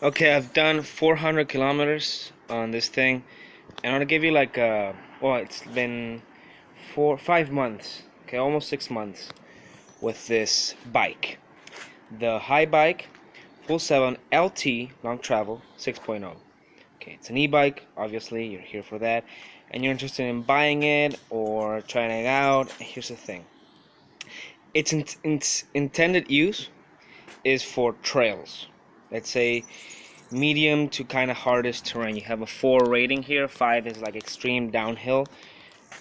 Okay, I've done 400 kilometers on this thing, and I'm gonna give you like well, it's been 5 months, okay, almost 6 months with this bike, the Haibike Full 7 LT Long Travel 6.0. Okay, it's an e-bike. Obviously, you're here for that, and you're interested in buying it or trying it out. Here's the thing: its intended use is for trails. Let's say medium to kind of hardest terrain. You have a 4 rating here. 5 is like extreme downhill,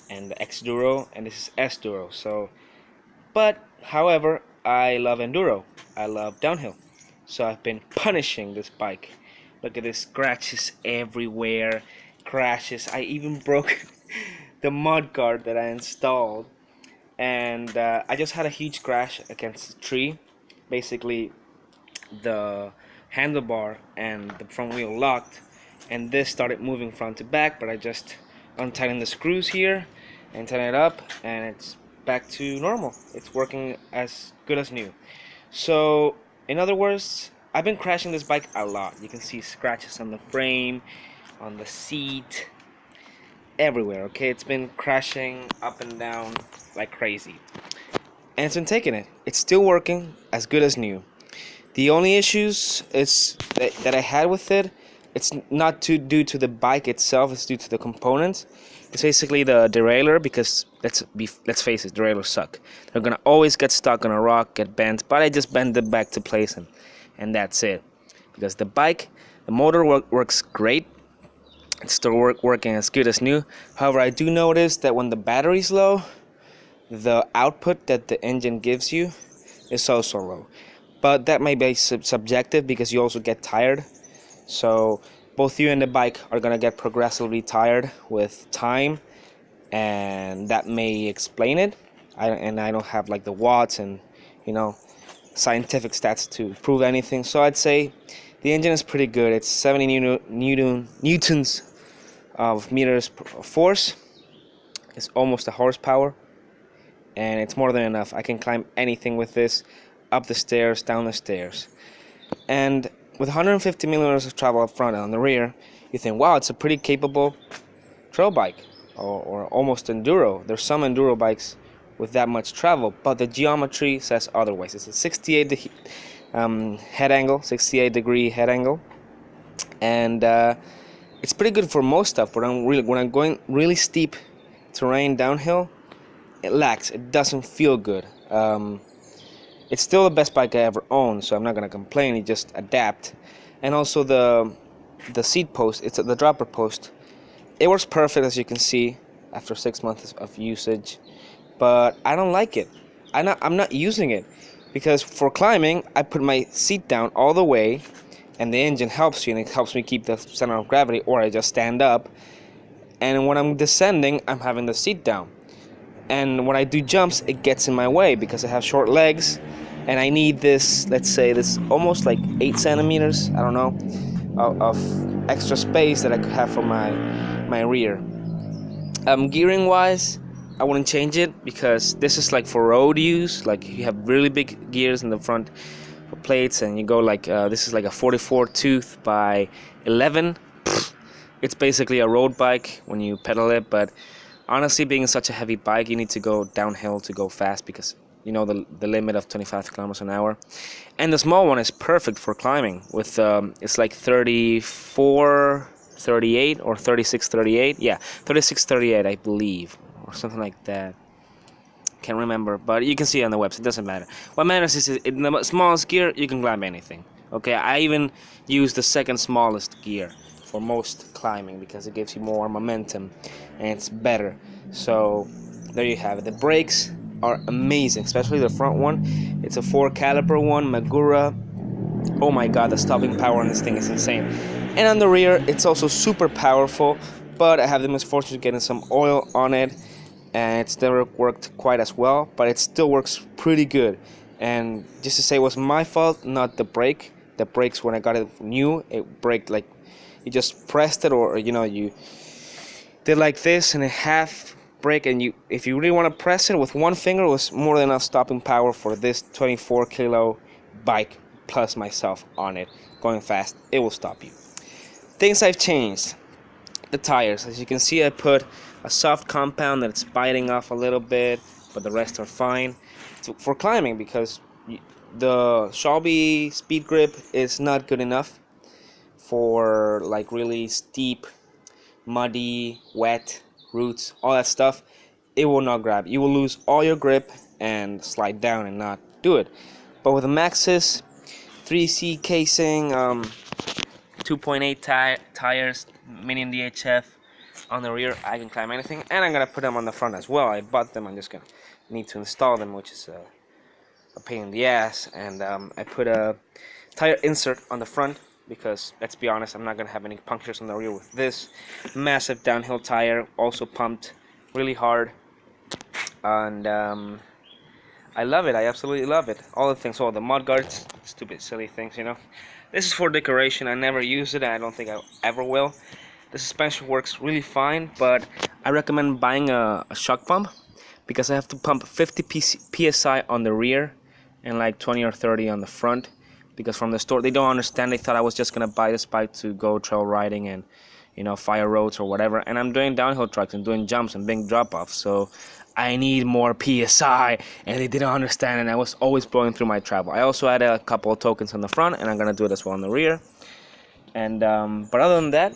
and the X-Duro, and this is S-Duro. So, but however, I love enduro. I love downhill. So I've been punishing this bike. Look at this, scratches everywhere, crashes. I even broke the mud guard that I installed, and I just had a huge crash against a tree. Basically, the handlebar and the front wheel locked, and this started moving front to back, but I just untightened the screws here and tightened it up, and it's back to normal. It's working as good as new. So in other words, I've been crashing this bike a lot. You can see scratches on the frame, on the seat, everywhere. Okay, it's been crashing up and down like crazy, and it's been taking it. It's still working as good as new. The only issues that I had with it, it's not due to the bike itself, it's due to the components. It's basically the derailleur, because let's face it, derailleurs suck. They're gonna always get stuck on a rock, get bent, but I just bend it back to place, and that's it. Because the bike, the motor works great. It's still working as good as new. However, I do notice that when the battery's low, the output that the engine gives you is also low. But that may be subjective, because you also get tired. So both you and the bike are gonna get progressively tired with time, and that may explain it. I don't have like the watts and scientific stats to prove anything. So I'd say the engine is pretty good. It's 70 newtons of meters of force. It's almost a horsepower, and it's more than enough. I can climb anything with this, up the stairs, down the stairs. And with 150 millimeters of travel up front and on the rear, you think, wow, it's a pretty capable trail bike, or almost enduro. There's some enduro bikes with that much travel, but the geometry says otherwise. It's a 68 head angle, 68 degree head angle, and it's pretty good for most stuff. But when I'm going really steep terrain downhill, it lags. It doesn't feel good. It's still the best bike I ever owned, so I'm not gonna complain. You just adapt. And also the seat post, it's the dropper post. It works perfect, as you can see, after 6 months of usage. But I don't like it. I'm not using it, because for climbing, I put my seat down all the way, and the engine helps you, and it helps me keep the center of gravity, or I just stand up. And when I'm descending, I'm having the seat down. And when I do jumps, it gets in my way, because I have short legs, and I need this, let's say this almost like 8 centimeters, I don't know, of extra space that I could have for my rear. Gearing wise, I wouldn't change it, because this is like for road use. Like, you have really big gears in the front plates, and you go like this is like a 44 tooth by 11. It's basically a road bike when you pedal it, but honestly, being such a heavy bike, you need to go downhill to go fast, because the limit of 25 kilometers an hour. And the small one is perfect for climbing. With it's like 34-38 or 36-38. Yeah, 36-38, I believe, or something like that. Can't remember, but you can see it on the website. It doesn't matter. What matters is in the smallest gear, you can climb anything. Okay, I even use the second smallest gear for most climbing, because it gives you more momentum and it's better. So there you have it. The brakes are amazing, especially the front one. It's a 4 caliper one, Magura. Oh my god, the stopping power on this thing is insane. And on the rear, it's also super powerful, but I have the misfortune of getting some oil on it, and it's never worked quite as well, but it still works pretty good. And just to say, it was my fault, not the brake. The brakes, when I got it new, it braked like you just pressed it, or you did like this and a half brake, and if you really want to press it with one finger, it was more than enough stopping power for this 24 kilo bike plus myself on it. going fast, it will stop you. Things I've changed: the tires. As you can see, I put a soft compound that's biting off a little bit, but the rest are fine. For climbing, because the Shelby Speed Grip is not good enough for like really steep, muddy, wet routes, all that stuff. It will not grab. You will lose all your grip and slide down and not do it. But with the Maxxis 3C casing, 2.8 tires, medium DHF on the rear, I can climb anything, and I'm gonna put them on the front as well. I bought them. I'm just gonna need to install them, which is a pain in the ass. And I put a tire insert on the front because, let's be honest, I'm not gonna have any punctures on the rear with this massive downhill tire, also pumped really hard. And I love it. I absolutely love it. All the things, all the mud guards, stupid silly things, you know. This is for decoration. I never use it, and I don't think I ever will. The suspension works really fine, but I recommend buying a shock pump, because I have to pump 50 psi on the rear and like 20 or 30 on the front, because from the store they don't understand. They thought I was just gonna buy this bike to go trail riding and, you know, fire roads or whatever, and I'm doing downhill tracks and doing jumps and big drop-offs, so I need more PSI, and they didn't understand, and I was always blowing through my travel. I also added a couple of tokens on the front, and I'm gonna do it as well on the rear. And but other than that,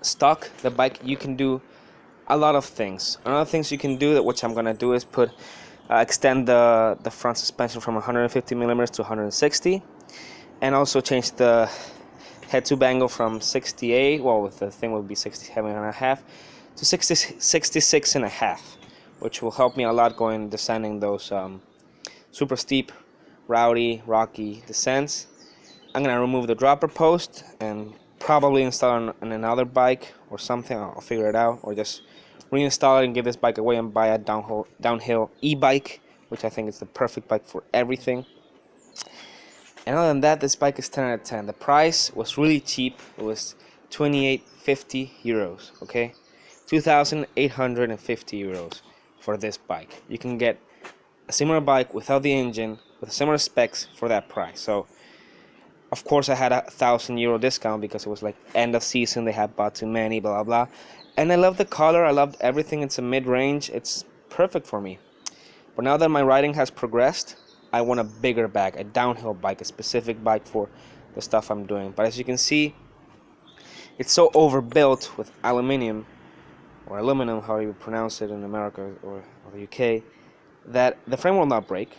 stock, the bike, you can do a lot of things. Another things you can do, that which I'm gonna do, is put extend the front suspension from 150 millimeters to 160, and also change the head tube angle from 68, well, with the thing would be 67.5 to 66.5, which will help me a lot descending those super steep, rowdy, rocky descents. I'm gonna remove the dropper post and probably install on another bike or something. I'll figure it out, or just reinstall it and give this bike away and buy a downhill e-bike, which I think is the perfect bike for everything. And other than that, this bike is 10 out of 10. The price was really cheap. It was 28.50 euros. Okay, 2,850 euros for this bike. You can get a similar bike without the engine with similar specs for that price. So of course I had a 1,000 euro discount because it was like end of season, they had bought too many, blah blah blah. And I love the color, I loved everything. It's a mid-range, it's perfect for me. But now that my riding has progressed, I want a bigger bike, a downhill bike, a specific bike for the stuff I'm doing. But as you can see, it's so overbuilt with aluminum, or aluminum, however you pronounce it in America or the UK, that the frame will not break.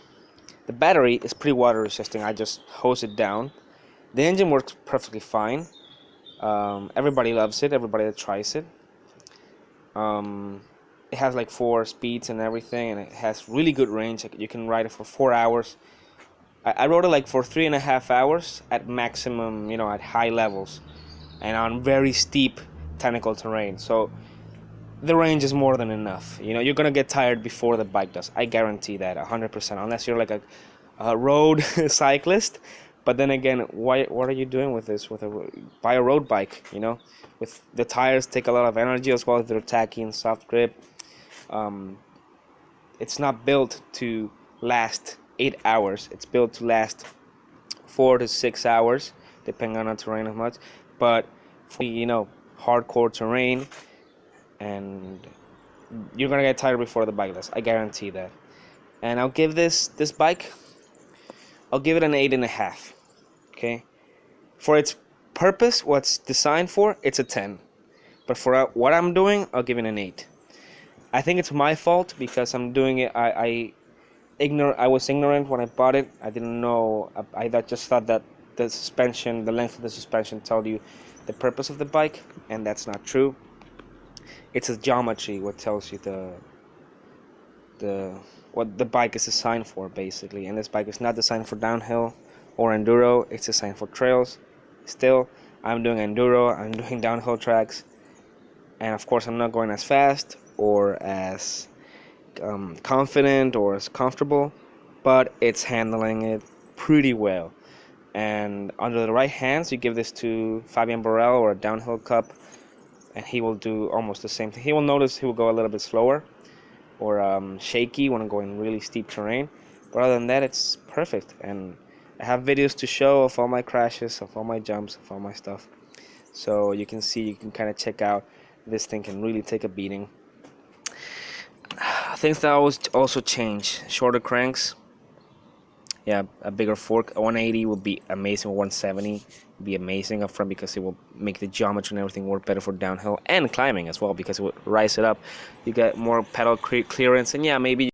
The battery is pretty water resistant. I just hose it down. The engine works perfectly fine. Everybody loves it, everybody that tries it. It has like 4 speeds and everything, and it has really good range. You can ride it for 4 hours. I rode it like for 3.5 hours at maximum, you know, at high levels and on very steep technical terrain. So the range is more than enough. You know, you're gonna get tired before the bike does. I guarantee that 100%, unless you're like a road cyclist. But then again, what are you doing with this? Buy a road bike, you know. With the tires, take a lot of energy as well. If they're tacky and soft grip, it's not built to last 8 hours. It's built to last 4 to 6 hours, depending on the terrain as much. But for, you know, hardcore terrain, and you're gonna get tired before the bike does. I guarantee that. And I'll give this bike, I'll give it an 8.5. Okay, for its purpose, what's designed for, it's a 10. But for what I'm doing, I'll give it an 8. I think it's my fault because I'm doing it. I was ignorant when I bought it. I didn't know. I just thought that the suspension, the length of the suspension, told you the purpose of the bike, and that's not true. It's a geometry what tells you what the bike is designed for, basically. And this bike is not designed for downhill or enduro. It's designed for trails. Still, I'm doing enduro, I'm doing downhill tracks, and of course I'm not going as fast or as confident or as comfortable, but it's handling it pretty well. And under the right hands, you give this to Fabian Borel or a downhill cup, and he will do almost the same thing. He will notice he will go a little bit slower or shaky when I'm going really steep terrain, but other than that, it's perfect. And I have videos to show of all my crashes, of all my jumps, of all my stuff. So you can see, you can kind of check out, this thing can really take a beating. Things that always also change: shorter cranks. Yeah, a bigger fork. 180 would be amazing. 170 would be amazing up front, because it will make the geometry and everything work better for downhill and climbing as well, because it will rise it up. You get more pedal clearance, and yeah, maybe